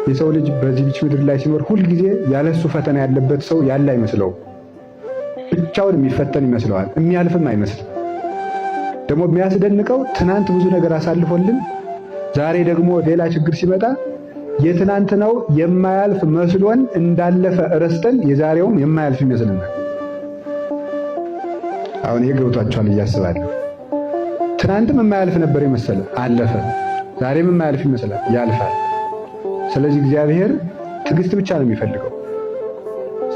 የሰው ልጅ በዚህች ምድር ላይ ሲኖር ሁልጊዜ ያለሱ ፈተና ያለበት ሰው ያለ አይመስለው። ብቻውን የሚፈተን ይመስለዋል፣ የሚያልፍም አይመስልም። ደግሞ የሚያስደንቀው ትናንት ብዙ ነገር አሳልፎልን ዛሬ ደግሞ ሌላ ችግር ሲመጣ የትናንትናው የማያልፍ መስሎን እንዳለፈ ረስተን የዛሬውም የማያልፍ ይመስልናል። አሁን ይሄ ገብቷችኋል እያስባለሁ። ትናንትም የማያልፍ ነበር የመሰለ አለፈ፣ ዛሬም የማያልፍ ይመስላል ያልፋል። ስለዚህ እግዚአብሔር ትዕግስት ብቻ ነው የሚፈልገው።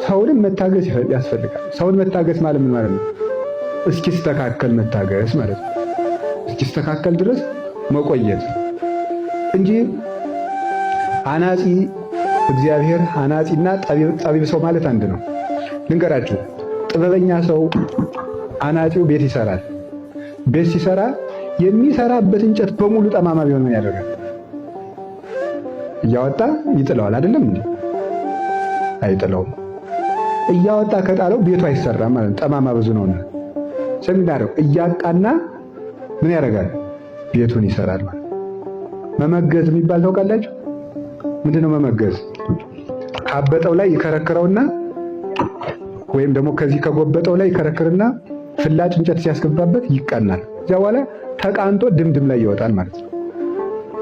ሰውንም መታገስ ያስፈልጋል። ሰውን መታገስ ማለት ምን ማለት ነው? እስኪስተካከል መታገስ ማለት ነው። እስኪስተካከል ድረስ መቆየት እንጂ አናጺ እግዚአብሔር አናጺና ጠቢብ ሰው ማለት አንድ ነው። ልንገራችሁ፣ ጥበበኛ ሰው አናጺው ቤት ይሰራል። ቤት ሲሰራ የሚሰራበት እንጨት በሙሉ ጠማማ ቢሆን ምን ያደርጋል? እያወጣ ይጥለዋል። አይደለም እንዴ? አይጥለውም። እያወጣ ከጣለው ቤቱ አይሰራም ማለት ጠማማ ብዙ ነውና። ሰሚዳረው እያቃና ምን ያደርጋል? ቤቱን ይሰራል ማለት። መመገዝ የሚባል ታውቃላችሁ? ምንድነው መመገዝ? ካበጠው ላይ ይከረክረውና ወይም ደግሞ ከዚህ ከጎበጠው ላይ ይከረክርና ፍላጭ እንጨት ሲያስገባበት ይቃናል። እዚያ በኋላ ተቃንቶ ድምድም ላይ ይወጣል ማለት ነው።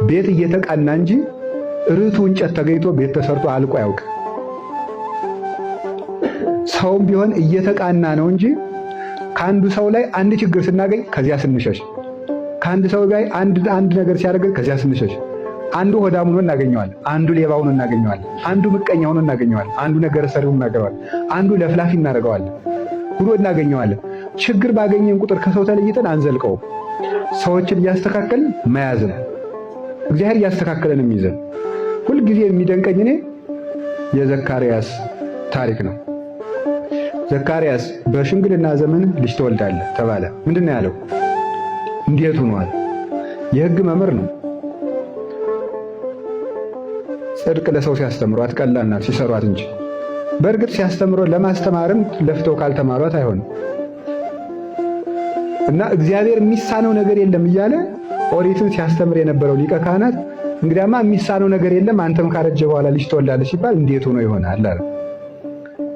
ቤት እየተቃና እንጂ ርቱ እንጨት ተገኝቶ ቤት ተሰርቶ አልቆ ያውቅ። ሰውም ቢሆን እየተቃና ነው እንጂ ከአንዱ ሰው ላይ አንድ ችግር ስናገኝ ከዚያ ስንሸሽ፣ ከአንድ ሰው ጋር አንድ ነገር ሲያደርግ ከዚያ ስንሸሽ፣ አንዱ ሆዳም ሆኖ እናገኘዋለን፣ አንዱ ሌባ ሆኖ እናገኘዋለን፣ አንዱ ምቀኛ ሆኖ እናገኘዋለን፣ አንዱ ነገር ሰሪው እናገኘዋለን፣ አንዱ ለፍላፊ እናደርገዋለን ብሎ እናገኘዋለን። ችግር ባገኘን ቁጥር ከሰው ተለይተን አንዘልቀውም። ሰዎችን እያስተካከልን መያዝ ነው። እግዚአብሔር እያስተካከለን የሚይዘን። ሁልጊዜ የሚደንቀኝ እኔ የዘካርያስ ታሪክ ነው። ዘካርያስ በሽምግልና ዘመን ልጅ ትወልዳለህ ተባለ። ምንድን ነው ያለው? እንዴት ሆኗል? የሕግ መምህር ነው። ጽድቅ ለሰው ሲያስተምሯት ቀላል ናት ሲሰሯት እንጂ። በእርግጥ ሲያስተምሮ ለማስተማርም ለፍተው ካልተማሯት አይሆንም። እና እግዚአብሔር የሚሳነው ነገር የለም እያለ ኦሪትን ሲያስተምር የነበረው ሊቀ ካህናት እንግዲያማ የሚሳነው ነገር የለም አንተም ካረጀ በኋላ ልጅ ትወልዳለህ ሲባል እንዴት ሆኖ ይሆናል አለ።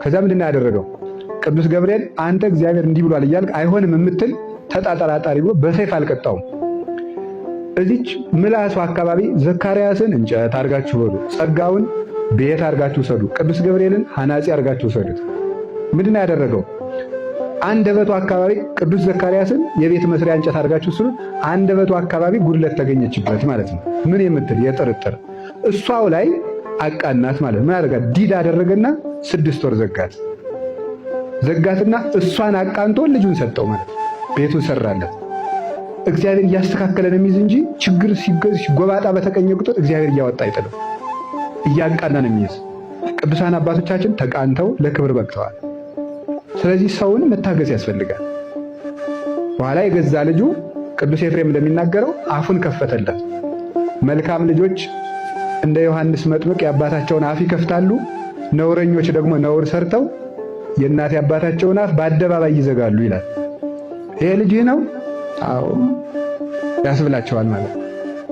ከዛ ምንድን ነው ያደረገው? ቅዱስ ገብርኤል አንተ እግዚአብሔር እንዲህ ብሏል እያልክ አይሆንም የምትል ተጣጣራጣሪ ብሎ በሰይፍ አልቀጣውም። እዚች ምላሱ አካባቢ ዘካርያስን እንጨት አድርጋችሁ በሉ፣ ጸጋውን ቤት አድርጋችሁ ሰዱ፣ ቅዱስ ገብርኤልን ሐናጺ አድርጋችሁ ሰዱት። ምንድን ነው ያደረገው? አንደበቱ አካባቢ ቅዱስ ዘካርያስን የቤት መስሪያ እንጨት አድርጋችሁ ስሉ፣ አንደበቱ አካባቢ ጉድለት ተገኘችበት ማለት ነው። ምን የምትል የጥርጥር እሷው ላይ አቃናት ማለት ምን ያደርጋት? ዲዳ አደረገና 6 ወር ዘጋትና እሷን አቃንቶ ልጁን ሰጠው ማለት ቤቱን ሰራለት። እግዚአብሔር እያስተካከለን የሚይዝ እንጂ ችግር ሲጎባጣ በተቀኘ ቁጥር እግዚአብሔር እያወጣ አይጥልም፣ እያቃናን የሚይዝ። ቅዱሳን አባቶቻችን ተቃንተው ለክብር በቅተዋል። ስለዚህ ሰውን መታገስ ያስፈልጋል። በኋላ የገዛ ልጁ ቅዱስ ኤፍሬም እንደሚናገረው አፉን ከፈተለት። መልካም ልጆች እንደ ዮሐንስ መጥምቅ የአባታቸውን አፍ ይከፍታሉ፣ ነውረኞች ደግሞ ነውር ሰርተው የእናት አባታቸውን አፍ በአደባባይ ይዘጋሉ ይላል። ይሄ ልጅህ ነው? አዎ ያስብላቸዋል ማለት